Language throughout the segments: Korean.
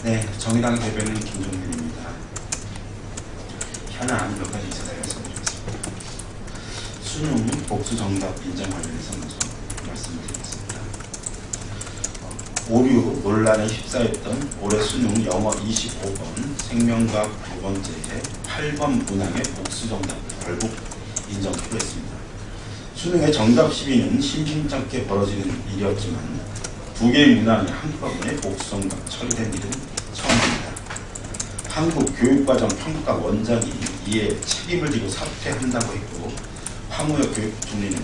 네, 정의당 대변인 김종민입니다. 현안 몇 가지 있어서 말씀드리겠습니다. 수능 복수 정답 인정 관련해서 먼저 말씀드리겠습니다. 오류 논란에 휩싸였던 올해 수능 영어 25번 생명과학 두 번째에 8번 문항의 복수 정답 결국 인정하기로 했습니다. 수능의 정답 시비는 심심찮게 벌어지는 일이었지만 두 개의 문항이 한꺼번에 복수 정답 처리된 일은 처음입니다. 한국교육과정평가 원장이 이에 책임을 지고 사퇴한다고 했고, 황우혁 교육총리는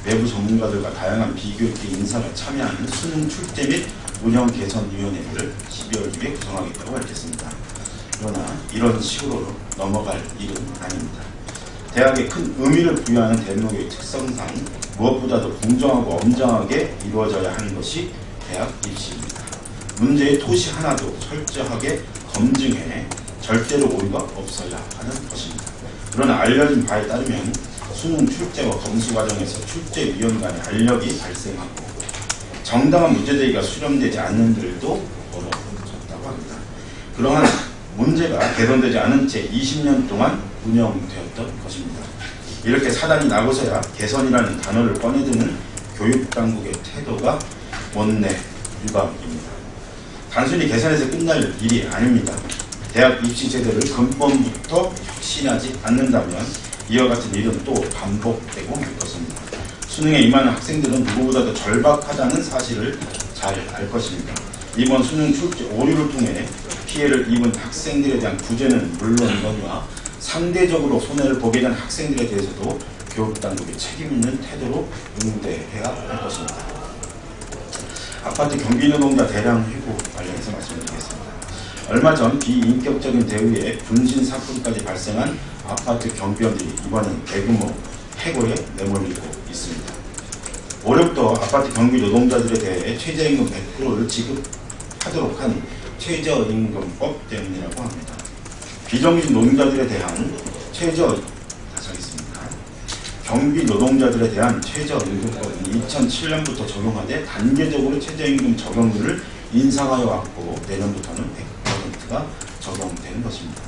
외부 전문가들과 다양한 비교육계 인사가 참여하는 수능 출제 및 운영 개선위원회를 12월 2일에 구성하겠다고 밝혔습니다. 그러나 이런 식으로 넘어갈 일은 아닙니다. 대학에 큰 의미를 부여하는 대목의 특성상 무엇보다도 공정하고 엄정하게 이루어져야 하는 것이 대학 입시입니다. 문제의 토시 하나도 철저하게 검증해 절대로 오류가 없어야 하는 것입니다. 그러나 알려진 바에 따르면 수능 출제와 검수 과정에서 출제위원 간의 알력이 발생하고 정당한 문제제기가 수렴되지 않는 일도 벌어졌다고 합니다. 그러한 문제가 개선되지 않은 채 20년 동안 운영되었던 것입니다. 이렇게 사단이 나고서야 개선이라는 단어를 꺼내드는 교육당국의 태도가 원내 유감입니다. 단순히 개선해서 끝날 일이 아닙니다. 대학 입시 제도를 근본부터 혁신하지 않는다면 이와 같은 일은 또 반복되고 말 것입니다. 수능에 임하는 학생들은 누구보다도 절박하다는 사실을 잘 알 것입니다. 이번 수능 출제 오류를 통해 피해를 입은 학생들에 대한 구제는 물론이거니와 상대적으로 손해를 보게 된 학생들에 대해서도 교육당국이 책임있는 태도로 응대해야 할 것입니다. 아파트 경비노동자 대량 해고 관련해서 말씀드리겠습니다. 얼마 전 비인격적인 대우에 분신 사건까지 발생한 아파트 경비원들이 이번엔 대규모 해고에 내몰리고 있습니다. 올해부터 아파트 경비 노동자들에 대해 최저임금 100%를 지급하도록 한 최저임금법 때문이라고 합니다. 비정규직 노동자들에 대한 경비 노동자들에 대한 최저임금법은 2007년부터 적용하되 단계적으로 최저임금 적용률을 인상하여 왔고 내년부터는 100%가 적용되는 것입니다.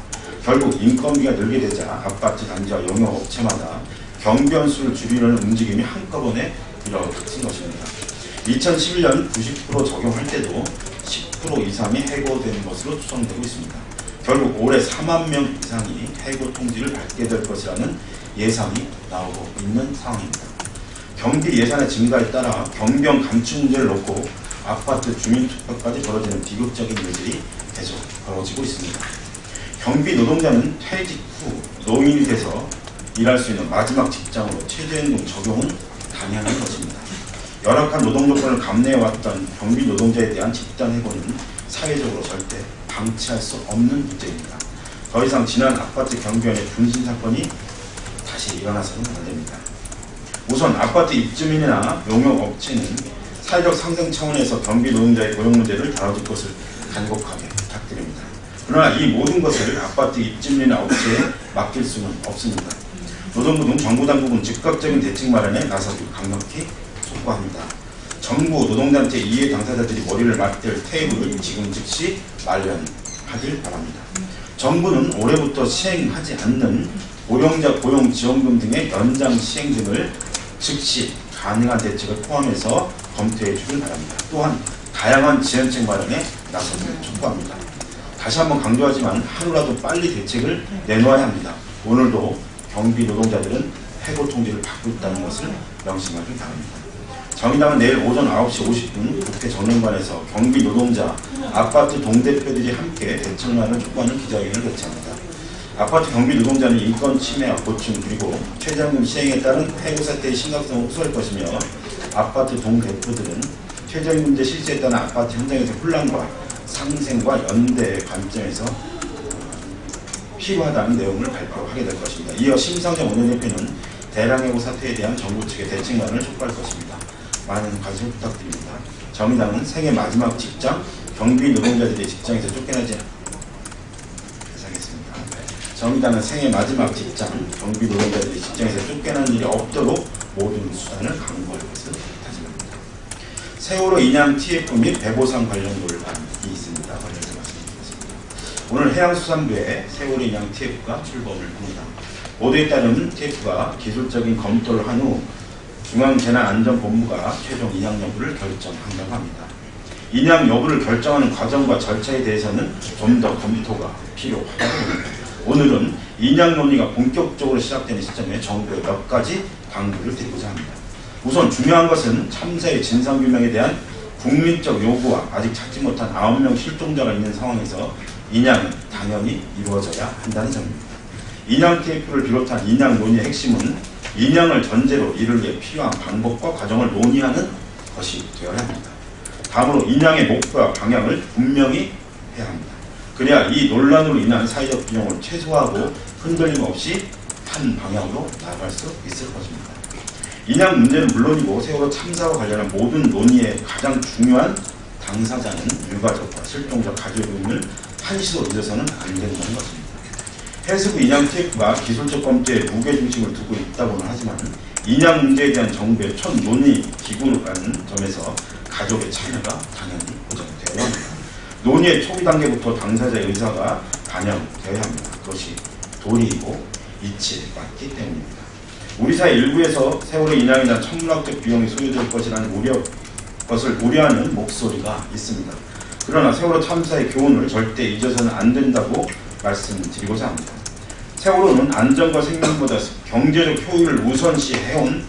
결국 인건비가 늘게 되자 아파트 단지와 용역업체마다 경비원 수를 줄이려는 움직임이 한꺼번에 이뤄진 것입니다. 2011년 90% 적용할 때도 10% 이상이 해고되는 것으로 추정되고 있습니다. 결국 올해 4만 명 이상이 해고 통지를 받게 될 것이라는 예상이 나오고 있는 상황입니다. 경비 예산의 증가에 따라 경비원 감축 문제를 놓고 아파트 주민투표까지 벌어지는 비극적인 일들이 계속 벌어지고 있습니다. 경비 노동자는 퇴직 후 노인이 돼서 일할 수 있는 마지막 직장으로 최저임금 적용은 당연한 것입니다. 열악한 노동 조건을 감내해왔던 경비 노동자에 대한 집단 해고는 사회적으로 절대 방치할 수 없는 문제입니다. 더 이상 지난 아파트 경비원의 분신 사건이 다시 일어나서는 안 됩니다. 우선 아파트 입주민이나 용역업체는 사회적 상생 차원에서 경비 노동자의 고용 문제를 다뤄줄 것을 간곡하게 부탁드립니다. 그러나 이 모든 것을 아파트 입주민이나 업체에 맡길 수는 없습니다. 노동부 등 정부 당국은 즉각적인 대책 마련에 나서길 강력히 촉구합니다. 정부 노동단체 이해 당사자들이 머리를 맞댈 테이블을 지금 즉시 마련하길 바랍니다. 정부는 올해부터 시행하지 않는 고령자 고용지원금 등의 연장 시행 등을 즉시 가능한 대책을 포함해서 검토해 주길 바랍니다. 또한 다양한 지원책 마련에 나서길 촉구합니다. 다시 한번 강조하지만 하루라도 빨리 대책을 내놓아야 합니다. 오늘도 경비 노동자들은 해고 통지를 받고 있다는 것을 명심하길 바랍니다. 정의당은 내일 오전 9시 50분 국회 정론관에서 경비 노동자, 아파트 동대표들이 함께 대책만을 촉구하는 기자회견을 개최합니다. 아파트 경비 노동자는 인권 침해와 고충 그리고 최저임금 시행에 따른 해고 사태의 심각성을 호소할 것이며 아파트 동대표들은 최저임금 제 실시에 따른 아파트 현장에서 혼란과 상생과 연대의 관점에서 필요하다는 내용을 발표하게 될 것입니다. 이어 심상정 원내대표는 대량 해고 사태에 대한 정부 측의 대책만을 촉구할 것입니다. 많은 관심 부탁드립니다. 정의당은 생애 마지막 직장 경비 노동자들의 직장에서 쫓겨나지 정의당은 생애 마지막 직장 경비 노동자들의 직장에서 쫓겨나는 일이 없도록 모든 수단을 강구할 것을 다짐합니다. 세월호 인양 TF 및 배보상 관련 논란이 있습니다. 관련해서 말씀드립니다. 오늘 해양수산부의 세월호 인양 TF가 출범을 합니다. 보도에 따르면 TF가 기술적인 검토를 한 후 중앙재난안전본부가 최종 인양 여부를 결정한다고 합니다. 인양 여부를 결정하는 과정과 절차에 대해서는 좀 더 검토가 필요하다고 합니다. 오늘은 인양 논의가 본격적으로 시작되는 시점에 정부에 몇 가지 당부를 드리고자 합니다. 우선 중요한 것은 참사의 진상규명에 대한 국민적 요구와 아직 찾지 못한 9명 실종자가 있는 상황에서 인양은 당연히 이루어져야 한다는 점입니다. 인양 TF를 비롯한 인양 논의의 핵심은 인양을 전제로 이를 위해 필요한 방법과 과정을 논의하는 것이 되어야 합니다. 다음으로 인양의 목표와 방향을 분명히 해야 합니다. 그래야 이 논란으로 인한 사회적 비용을 최소화하고 흔들림 없이 한 방향으로 나아갈 수 있을 것입니다. 인양 문제는 물론이고 세월호 참사와 관련한 모든 논의의 가장 중요한 당사자는 유가족과 실종자 가족의 의견을 한시도 잊어서는 안 된다는 것입니다. 해수부 인양 TF가 기술적 검토에 무게중심을 두고 있다고는 하지만 인양 문제에 대한 정부의 첫 논의 기구라는 점에서 가족의 참여가 당연히 보장되어야 합니다. 논의의 초기 단계부터 당사자의 의사가 반영되어야 합니다. 그것이 도리이고 이치에 맞기 때문입니다. 우리 사회 일부에서 세월호 인양에 대한 천문학적 비용이 소요될 것이라는 것을 우려하는 목소리가 있습니다. 그러나 세월호 참사의 교훈을 절대 잊어서는 안 된다고 말씀드리고자 합니다. 세월호는 안전과 생명보다 경제적 효율을 우선시해온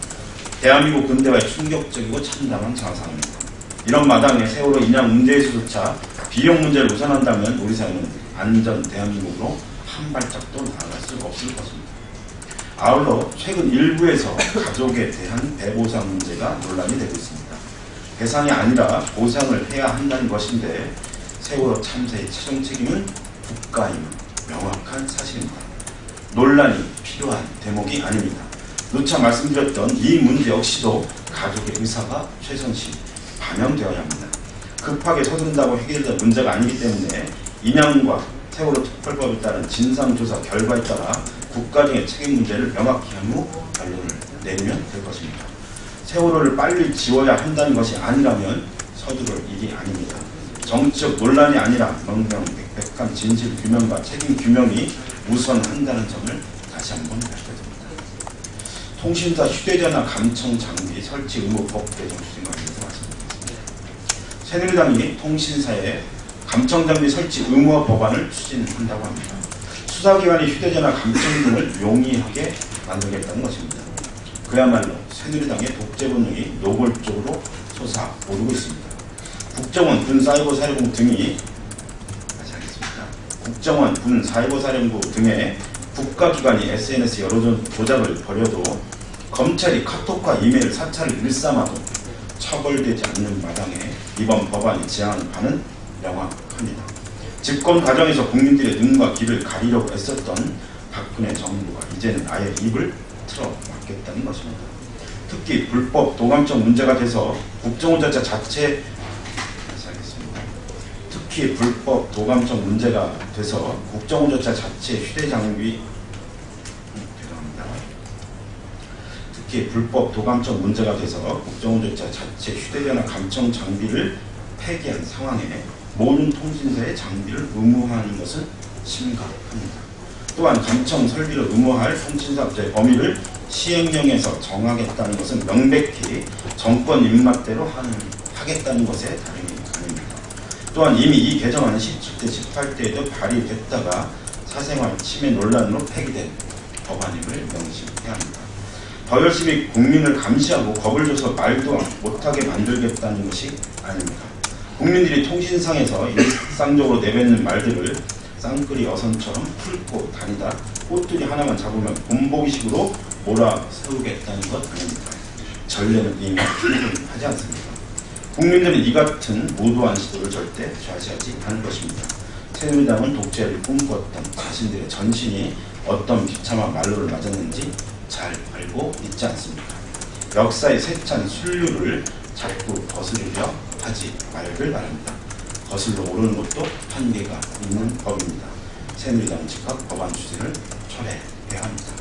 대한민국 근대화의 충격적이고 참담한 자산입니다. 이런 마당에 세월호 인양 문제에서조차 비용 문제를 우선한다면 우리 사회는 안전 대한민국으로 한 발짝도 나아갈 수 없을 것입니다. 아울러 최근 일부에서 가족에 대한 배보상 문제가 논란이 되고 있습니다. 배상이 아니라 보상을 해야 한다는 것인데 세월호 참사의 최종 책임은 국가임은 명확한 사실입니다. 논란이 필요한 대목이 아닙니다. 누차 말씀드렸던 이 문제 역시도 가족의 의사가 최선시 반영되어야 합니다. 급하게 서둔다고 해결될 문제가 아니기 때문에 인양과 세월호 특별법에 따른 진상조사 결과에 따라 국가적인 책임 문제를 명확히 한 후 결론을 내리면 될 것입니다. 세월호를 빨리 지워야 한다는 것이 아니라면 서두를 일이 아닙니다. 정치적 논란이 아니라 명명백백한 진실 규명과 책임 규명이 우선한다는 점을 다시 한번 밝혀드립니다. 통신사 휴대전화 감청 장비 설치 의무 법 개정 추진과 관련해서 말씀드리겠습니다. 새누리당이 통신사에 감청 장비 설치 의무화 법안을 추진한다고 합니다. 수사기관이 휴대전화 감청 등을 용이하게 만들겠다는 것입니다. 그야말로 새누리당의 독재 본능이 노골적으로 솟아오르고 있습니다. 국정원, 군사이버사령부 등이 국정원, 군, 사이버사령부 등의 국가기관이 SNS 여러 조작을 벌여도 검찰이 카톡과 이메일 사찰을 일삼아도 처벌되지 않는 마당에 이번 법안이 제안하는 바는 명확합니다. 집권 과정에서 국민들의 눈과 귀를 가리려고 애썼던 박근혜 정부가 이제는 아예 입을 틀어막겠다는 것입니다. 특히 불법 도감청 문제가 돼서 국정원 자체 특히 불법 도감청 문제가 돼서 국정원 자체 휴대장비 특히 불법 도감청 문제가 돼서 국정원 자체 휴대전화 감청 장비를 폐기한 상황에 모든 통신사의 장비를 의무화하는 것은 심각합니다. 또한 감청 설비를 의무화할 통신사업자의 범위를 시행령에서 정하겠다는 것은 명백히 정권 입맛대로 하겠다는 것에 다름이 아닙니다. 또한 이미 이 개정안은 17대, 18대에도 발의됐다가 사생활 침해 논란으로 폐기된 법안임을 명심해야 합니다. 더 열심히 국민을 감시하고 겁을 줘서 말도 못하게 만들겠다는 것이 아닙니다. 국민들이 통신상에서 일상적으로 내뱉는 말들을 쌍끌이 어선처럼 풀고 다니다 꼬투리 하나만 잡으면 본보기식으로 몰아세우겠다는 것 아닙니다. 전례는 이미 충분하지 않습니다. 국민들은 이 같은 무도한 시도를 절대 좌시하지 않을 것입니다. 새누리당은 독재를 꿈꾸었던 자신들의 전신이 어떤 비참한 말로를 맞았는지 잘 알고 있지 않습니까? 역사의 세찬 순류를 자꾸 거스르려 하지 말길 바랍니다. 거슬러 오르는 것도 한계가 있는 법입니다. 새누리당은 즉각 법안 추진을 철회해야 합니다.